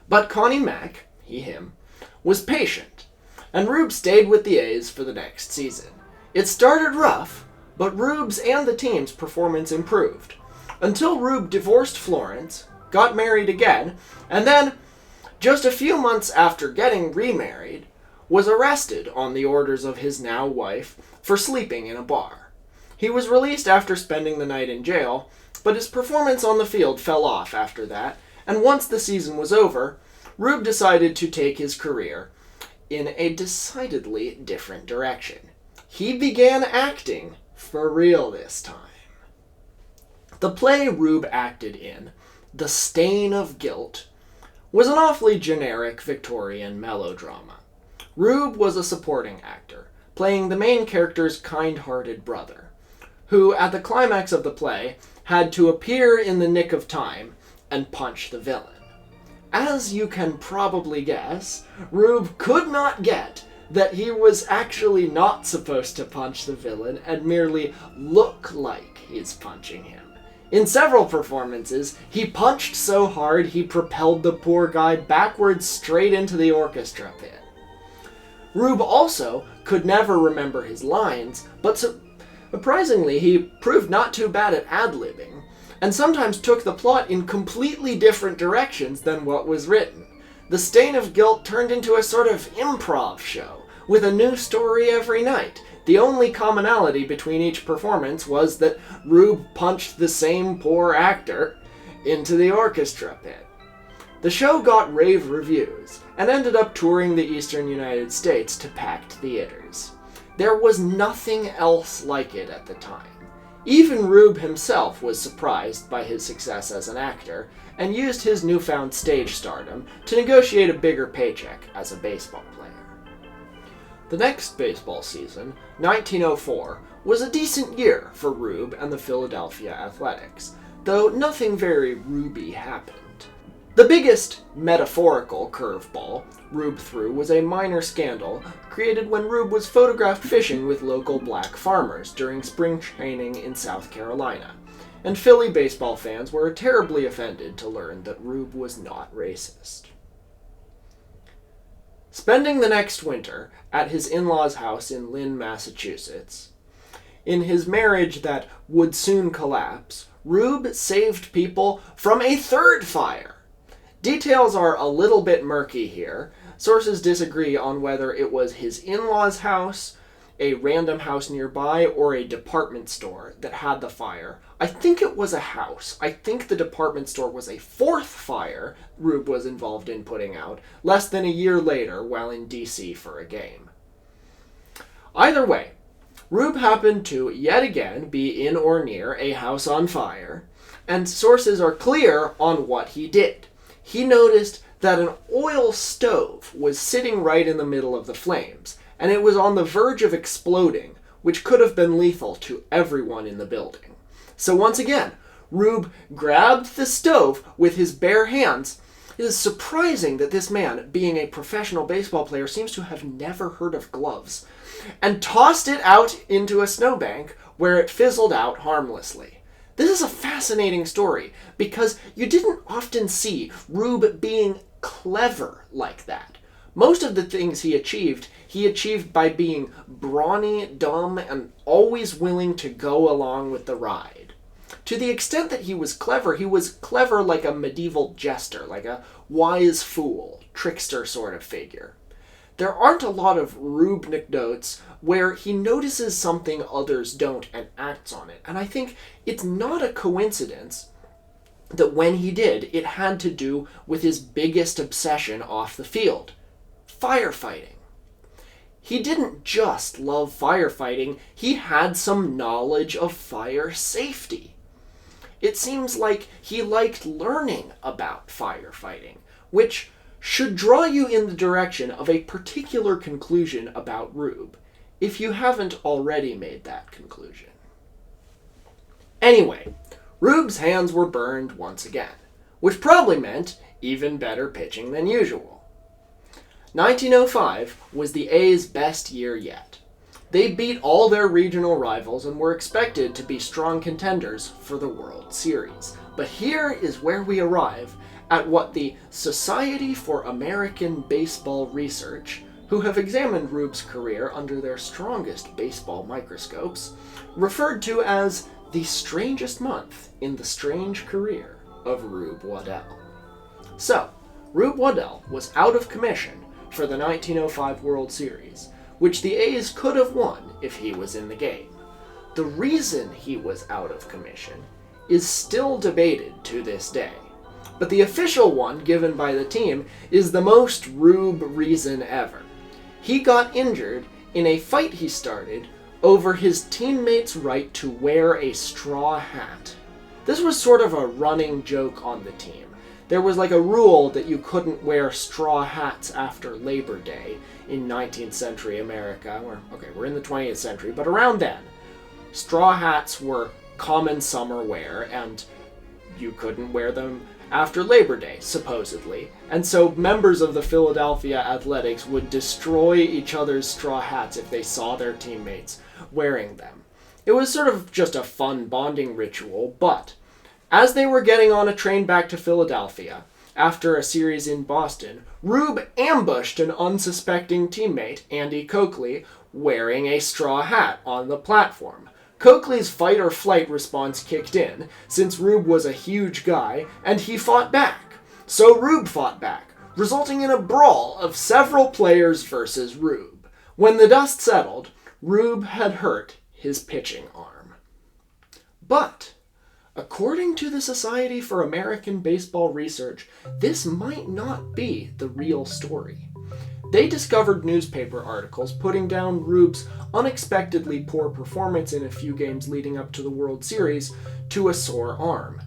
But Connie Mack, him, was patient, and Rube stayed with the A's for the next season. It started rough, but Rube's and the team's performance improved, until Rube divorced Florence, got married again, and then, just a few months after getting remarried, was arrested on the orders of his now wife for sleeping in a bar. He was released after spending the night in jail, but his performance on the field fell off after that, and once the season was over, Rube decided to take his career in a decidedly different direction. He began acting for real this time. The play Rube acted in, The Stain of Guilt, was an awfully generic Victorian melodrama. Rube was a supporting actor, playing the main character's kind-hearted brother, who, at the climax of the play, had to appear in the nick of time and punch the villain. As you can probably guess, Rube could not get that he was actually not supposed to punch the villain and merely look like he's punching him. In several performances, he punched so hard he propelled the poor guy backwards straight into the orchestra pit. Rube also could never remember his lines, but surprisingly he proved not too bad at ad-libbing, and sometimes took the plot in completely different directions than what was written. The Stain of Guilt turned into a sort of improv show, with a new story every night. The only commonality between each performance was that Rube punched the same poor actor into the orchestra pit. The show got rave reviews, and ended up touring the eastern United States to packed theaters. There was nothing else like it at the time. Even Rube himself was surprised by his success as an actor, and used his newfound stage stardom to negotiate a bigger paycheck as a baseball player. The next baseball season, 1904, was a decent year for Rube and the Philadelphia Athletics, though nothing very Ruby happened. The biggest metaphorical curveball Rube threw was a minor scandal created when Rube was photographed fishing with local black farmers during spring training in South Carolina, and Philly baseball fans were terribly offended to learn that Rube was not racist. Spending the next winter at his in-laws' house in Lynn, Massachusetts, in his marriage that would soon collapse, Rube saved people from a third fire. Details are a little bit murky here. Sources disagree on whether it was his in-laws' house, a random house nearby, or a department store that had the fire. I think it was a house. I think the department store was a fourth fire Rube was involved in putting out, less than a year later while in D.C. for a game. Either way, Rube happened to, yet again, be in or near a house on fire, and sources are clear on what he did. He noticed that an oil stove was sitting right in the middle of the flames, and it was on the verge of exploding, which could have been lethal to everyone in the building. So once again, Rube grabbed the stove with his bare hands. It is surprising that this man, being a professional baseball player, seems to have never heard of gloves, and tossed it out into a snowbank where it fizzled out harmlessly. This is a fascinating story because you didn't often see Rube being clever like that. Most of the things he achieved by being brawny, dumb, and always willing to go along with the ride. To the extent that he was clever like a medieval jester, like a wise fool, trickster sort of figure. There aren't a lot of Rube anecdotes where he notices something others don't and acts on it. And I think it's not a coincidence that when he did, it had to do with his biggest obsession off the field: firefighting. He didn't just love firefighting, he had some knowledge of fire safety. It seems like he liked learning about firefighting, which should draw you in the direction of a particular conclusion about Rube. if you haven't already made that conclusion. Anyway, Rube's hands were burned once again, which probably meant even better pitching than usual. 1905 was the A's best year yet. They beat all their regional rivals and were expected to be strong contenders for the World Series. But here is where we arrive at what the Society for American Baseball Research, who have examined Rube's career under their strongest baseball microscopes, referred to as the strangest month in the strange career of Rube Waddell. So, Rube Waddell was out of commission for the 1905 World Series, which the A's could have won if he was in the game. The reason he was out of commission is still debated to this day, but the official one given by the team is the most Rube reason ever. He got injured in a fight he started over his teammates' right to wear a straw hat. This was sort of a running joke on the team. There was like a rule that you couldn't wear straw hats after Labor Day in 19th century America. We're in the 20th century, but around then, straw hats were common summer wear, and you couldn't wear them after Labor Day, supposedly. And so members of the Philadelphia Athletics would destroy each other's straw hats if they saw their teammates wearing them. It was sort of just a fun bonding ritual, but as they were getting on a train back to Philadelphia, after a series in Boston, Rube ambushed an unsuspecting teammate, Andy Coakley, wearing a straw hat on the platform. Coakley's fight-or-flight response kicked in, since Rube was a huge guy, and he fought back. So Rube fought back, resulting in a brawl of several players versus Rube. When the dust settled, Rube had hurt his pitching arm. But according to the Society for American Baseball Research, this might not be the real story. They discovered newspaper articles putting down Rube's unexpectedly poor performance in a few games leading up to the World Series to a sore arm.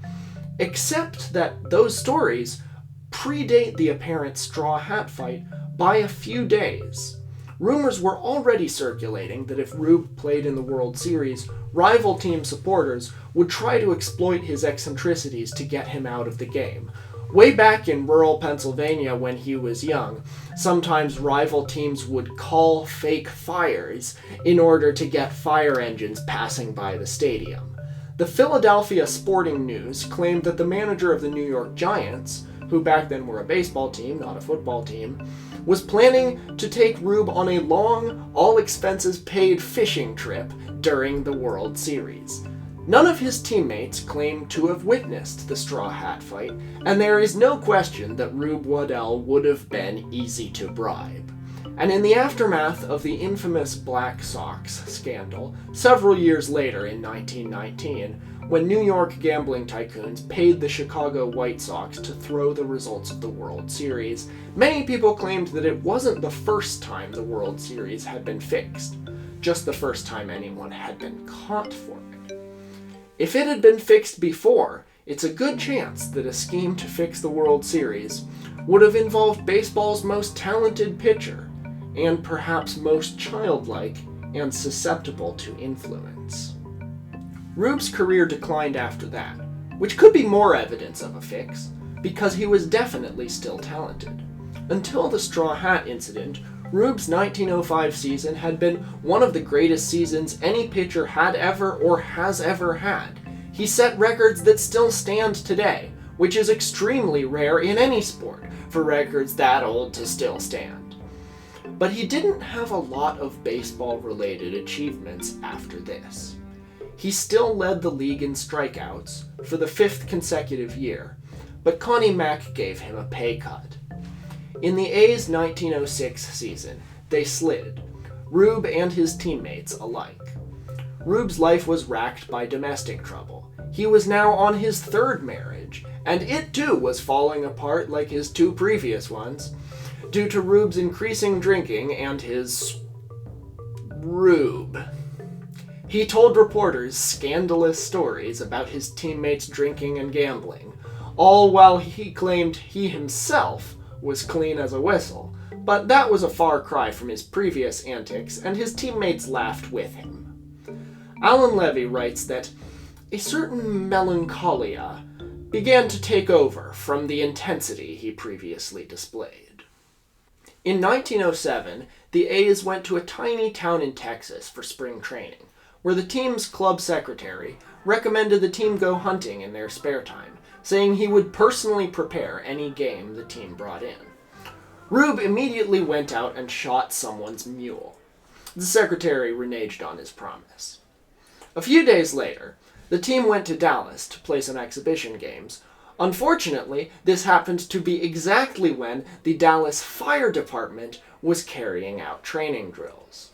Except that those stories predate the apparent straw hat fight by a few days. Rumors were already circulating that if Rube played in the World Series, rival team supporters would try to exploit his eccentricities to get him out of the game. Way back in rural Pennsylvania when he was young, sometimes rival teams would call fake fires in order to get fire engines passing by the stadium. The Philadelphia Sporting News claimed that the manager of the New York Giants, who back then were a baseball team, not a football team, was planning to take Rube on a long, all-expenses-paid fishing trip during the World Series. None of his teammates claimed to have witnessed the straw hat fight, and there is no question that Rube Waddell would have been easy to bribe. And in the aftermath of the infamous Black Sox scandal, several years later in 1919, when New York gambling tycoons paid the Chicago White Sox to throw the results of the World Series, many people claimed that it wasn't the first time the World Series had been fixed, just the first time anyone had been caught for it. If it had been fixed before, it's a good chance that a scheme to fix the World Series would have involved baseball's most talented pitcher, and perhaps most childlike and susceptible to influence. Rube's career declined after that, which could be more evidence of a fix, because he was definitely still talented. Until the straw hat incident, Rube's 1905 season had been one of the greatest seasons any pitcher had ever or has ever had. He set records that still stand today, which is extremely rare in any sport, for records that old to still stand. But he didn't have a lot of baseball-related achievements after this. He still led the league in strikeouts for the 5th consecutive year, but Connie Mack gave him a pay cut. In the A's 1906 season, they slid, Rube and his teammates alike. Rube's life was racked by domestic trouble. He was now on his 3rd marriage, and it too was falling apart like his 2 previous ones, due to Rube's increasing drinking and his Rube. He told reporters scandalous stories about his teammates drinking and gambling, all while he claimed he himself was clean as a whistle, But that was a far cry from his previous antics, and his teammates laughed with him. Alon Levy writes that a certain melancholia began to take over from the intensity he previously displayed. In 1907, the A's went to a tiny town in Texas for spring training, where the team's club secretary recommended the team go hunting in their spare time, saying he would personally prepare any game the team brought in. Rube immediately went out and shot someone's mule. The secretary reneged on his promise. A few days later, the team went to Dallas to play some exhibition games. Unfortunately, this happened to be exactly when the Dallas Fire Department was carrying out training drills.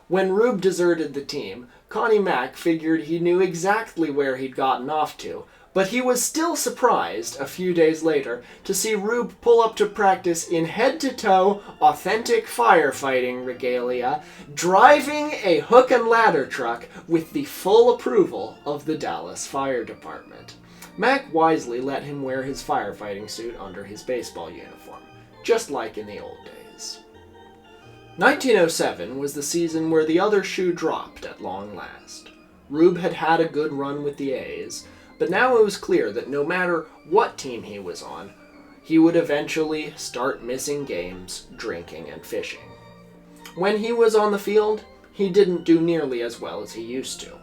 When Rube deserted the team, Connie Mack figured he knew exactly where he'd gotten off to, but he was still surprised a few days later to see Rube pull up to practice in head-to-toe, authentic firefighting regalia, driving a hook and ladder truck with the full approval of the Dallas Fire Department. Mack wisely let him wear his firefighting suit under his baseball uniform, just like in the old days. 1907 was the season where the other shoe dropped at long last. Rube had had a good run with the A's, but now it was clear that no matter what team he was on, he would eventually start missing games, drinking, and fishing. When he was on the field, he didn't do nearly as well as he used to.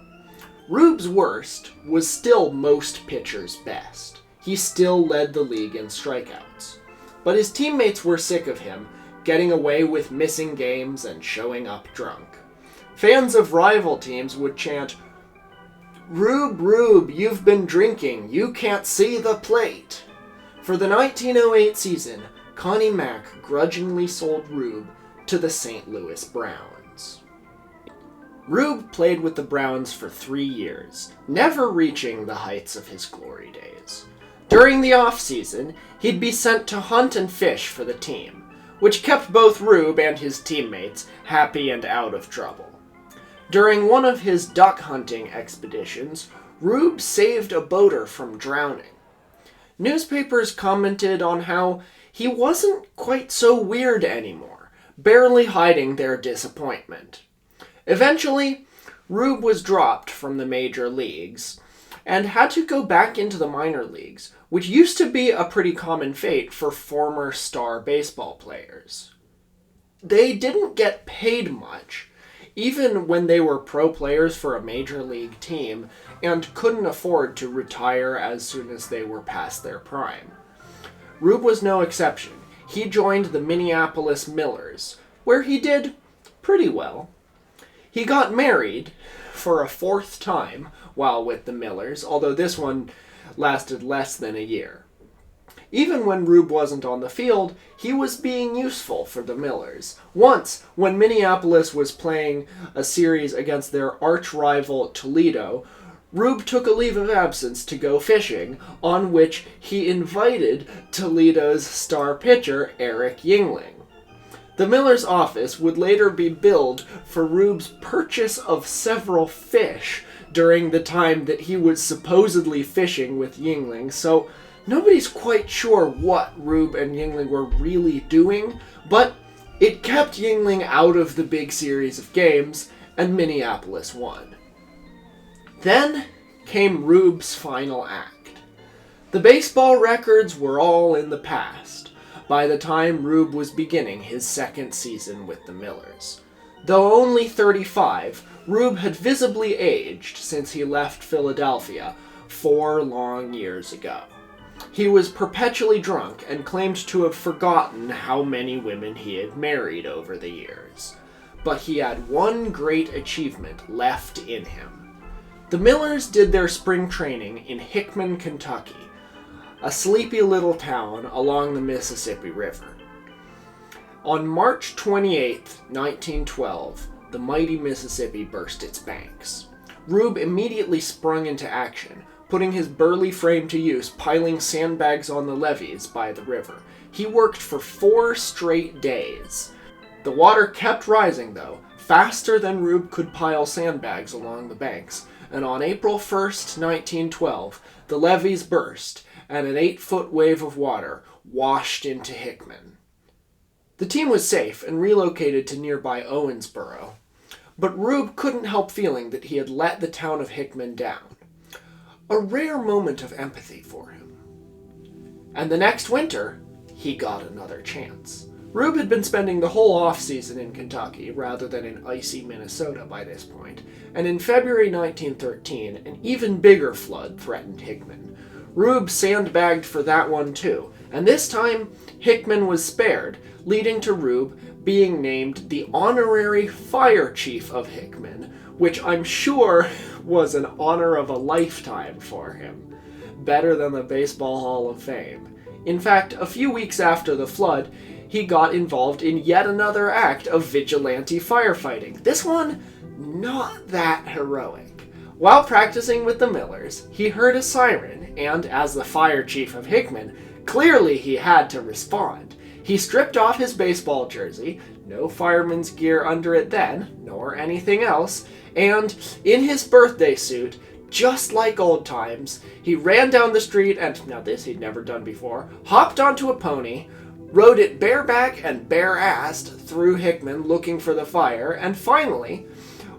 Rube's worst was still most pitchers' best. He still led the league in strikeouts. But his teammates were sick of him, getting away with missing games and showing up drunk. Fans of rival teams would chant, "Rube, Rube, you've been drinking. You can't see the plate." For the 1908 season, Connie Mack grudgingly sold Rube to the St. Louis Browns. Rube played with the Browns for 3 years, never reaching the heights of his glory days. During the off-season, he'd be sent to hunt and fish for the team, which kept both Rube and his teammates happy and out of trouble. During one of his duck hunting expeditions, Rube saved a boater from drowning. Newspapers commented on how he wasn't quite so weird anymore, barely hiding their disappointment. Eventually, Rube was dropped from the major leagues and had to go back into the minor leagues, which used to be a pretty common fate for former star baseball players. They didn't get paid much, even when they were pro players for a major league team, and couldn't afford to retire as soon as they were past their prime. Rube was no exception. He joined the Minneapolis Millers, where he did pretty well. He got married for a 4th time while with the Millers, although this one lasted less than a year. Even when Rube wasn't on the field, he was being useful for the Millers. Once, when Minneapolis was playing a series against their arch-rival Toledo, Rube took a leave of absence to go fishing, on which he invited Toledo's star pitcher, Eric Yingling. The Millers' office would later be billed for Rube's purchase of several fish during the time that he was supposedly fishing with Yingling, so nobody's quite sure what Rube and Yingling were really doing, but it kept Yingling out of the big series of games, and Minneapolis won. Then came Rube's final act. The baseball records were all in the past by the time Rube was beginning his 2nd season with the Millers. Though only 35, Rube had visibly aged since he left Philadelphia 4 long years ago. He was perpetually drunk and claimed to have forgotten how many women he had married over the years. But he had one great achievement left in him. The Millers did their spring training in Hickman, Kentucky, a sleepy little town along the Mississippi River. On March 28, 1912, the mighty Mississippi burst its banks. Rube immediately sprung into action, putting his burly frame to use piling sandbags on the levees by the river. He worked for 4 straight days. The water kept rising, though, faster than Rube could pile sandbags along the banks, and on April 1st, 1912, the levees burst, and an 8-foot wave of water washed into Hickman. The team was safe and relocated to nearby Owensboro, but Rube couldn't help feeling that he had let the town of Hickman down. A rare moment of empathy for him. And the next winter, he got another chance. Rube had been spending the whole off-season in Kentucky rather than in icy Minnesota by this point, and in February 1913, an even bigger flood threatened Hickman. Rube sandbagged for that one too, and this time Hickman was spared, leading to Rube being named the honorary fire chief of Hickman, which I'm sure was an honor of a lifetime for him. Better than the Baseball Hall of Fame. In fact, a few weeks after the flood, he got involved in yet another act of vigilante firefighting. This one, not that heroic. While practicing with the Millers, he heard a siren, and as the fire chief of Hickman, clearly he had to respond. He stripped off his baseball jersey, no fireman's gear under it then, nor anything else, and in his birthday suit, just like old times, he ran down the street and, now this he'd never done before, hopped onto a pony, rode it bareback and bare-assed through Hickman looking for the fire, and finally,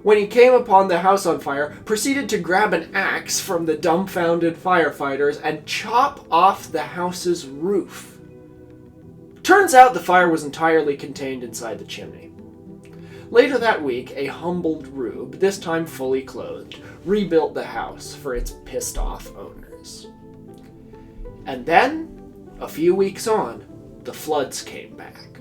when he came upon the house on fire, proceeded to grab an axe from the dumbfounded firefighters and chop off the house's roof. Turns out the fire was entirely contained inside the chimney. Later that week, a humbled Rube, this time fully clothed, rebuilt the house for its pissed-off owners. And then, a few weeks on, the floods came back.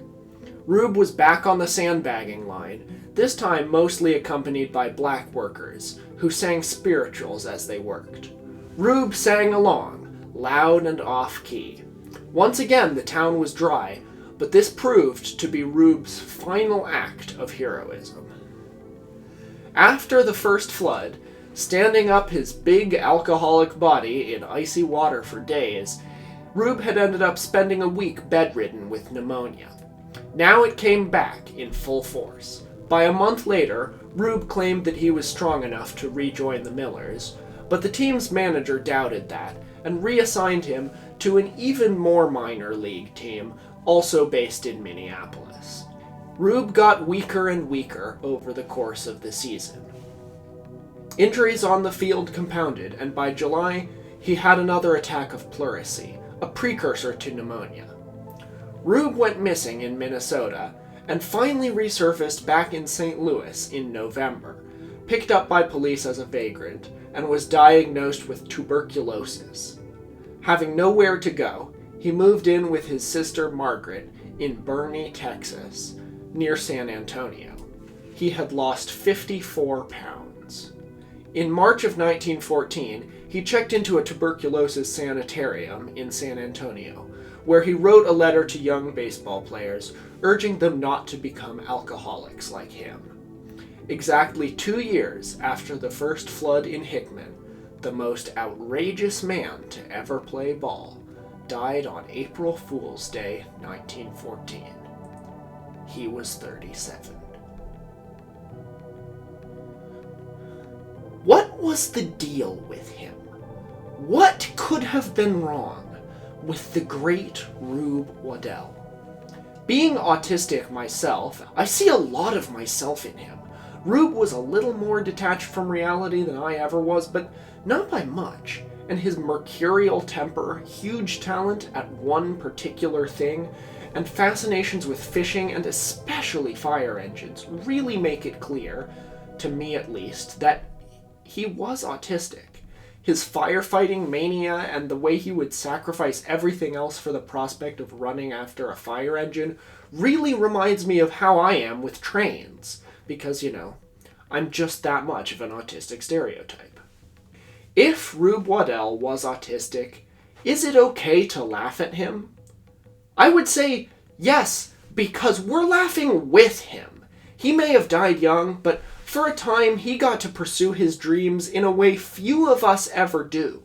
Rube was back on the sandbagging line, this time mostly accompanied by black workers, who sang spirituals as they worked. Rube sang along, loud and off-key. Once again, the town was dry, but this proved to be Rube's final act of heroism. After the first flood, standing up his big alcoholic body in icy water for days, Rube had ended up spending a week bedridden with pneumonia. Now it came back in full force. By a month later, Rube claimed that he was strong enough to rejoin the Millers, but the team's manager doubted that and reassigned him to an even more minor league team, also based in Minneapolis. Rube got weaker and weaker over the course of the season. Injuries on the field compounded, and by July, he had another attack of pleurisy, a precursor to pneumonia. Rube went missing in Minnesota, and finally resurfaced back in St. Louis in November, picked up by police as a vagrant, and was diagnosed with tuberculosis. Having nowhere to go, he moved in with his sister Margaret in Boerne, Texas, near San Antonio. He had lost 54 pounds. In March of 1914, he checked into a tuberculosis sanitarium in San Antonio, where he wrote a letter to young baseball players, urging them not to become alcoholics like him. Exactly 2 years after the first flood in Hickman, the most outrageous man to ever play ball died on April Fool's Day, 1914. He was 37. What was the deal with him? What could have been wrong with the great Rube Waddell? Being autistic myself, I see a lot of myself in him. Rube was a little more detached from reality than I ever was, but not by much. And his mercurial temper, huge talent at one particular thing, and fascinations with fishing and especially fire engines really make it clear, to me at least, that he was autistic. His firefighting mania and the way he would sacrifice everything else for the prospect of running after a fire engine really reminds me of how I am with trains, because, I'm just that much of an autistic stereotype. If Rube Waddell was autistic, is it okay to laugh at him? I would say yes, because we're laughing with him. He may have died young, but for a time he got to pursue his dreams in a way few of us ever do.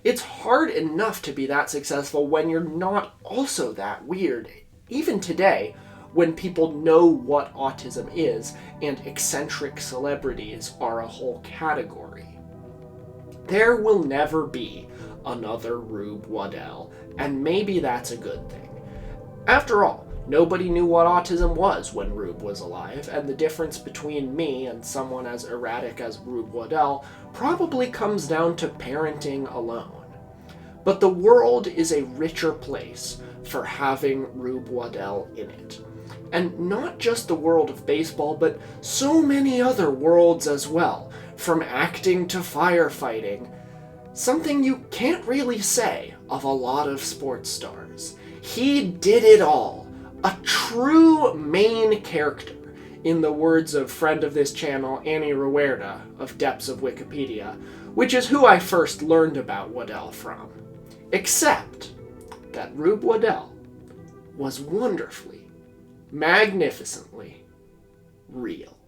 It's hard enough to be that successful when you're not also that weird, even today, when people know what autism is and eccentric celebrities are a whole category. There will never be another Rube Waddell, and maybe that's a good thing. After all, Nobody knew what autism was when Rube was alive, and the difference between me and someone as erratic as Rube Waddell probably comes down to parenting alone. But the world is a richer place for having Rube Waddell in it. And not just the world of baseball, but so many other worlds as well, from acting to firefighting. Something you can't really say of a lot of sports stars. He did it all. A true main character, in the words of friend of this channel, Annie Ruerda of Depths of Wikipedia, which is who I first learned about Waddell from. Except that Rube Waddell was wonderfully, magnificently real.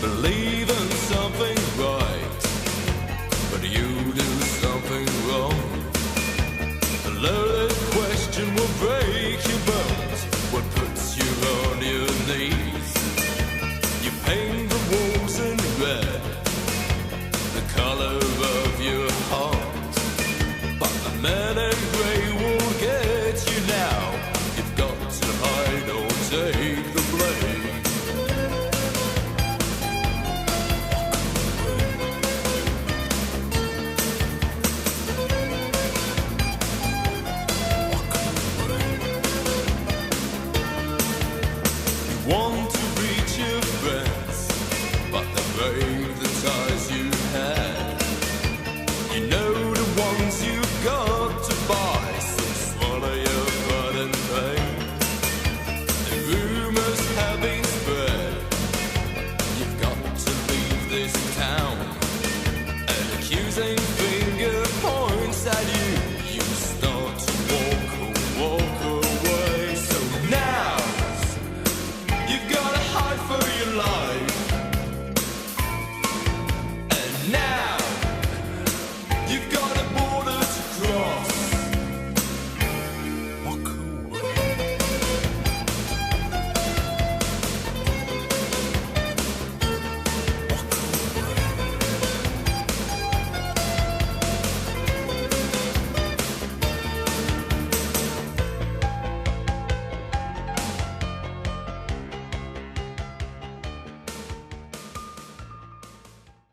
Believe in something right, but you do something wrong. The loaded question will break your bones. What puts you on your knees? You paint the walls in red, the color of your heart. But the man in gray will get you now. You've got to hide or take the blame. Want to reach your friends, but they break the ties you had. You know the ones you've got to buy, so swallow your pride and pain. The rumors have been spread. You've got to leave this town, and accusing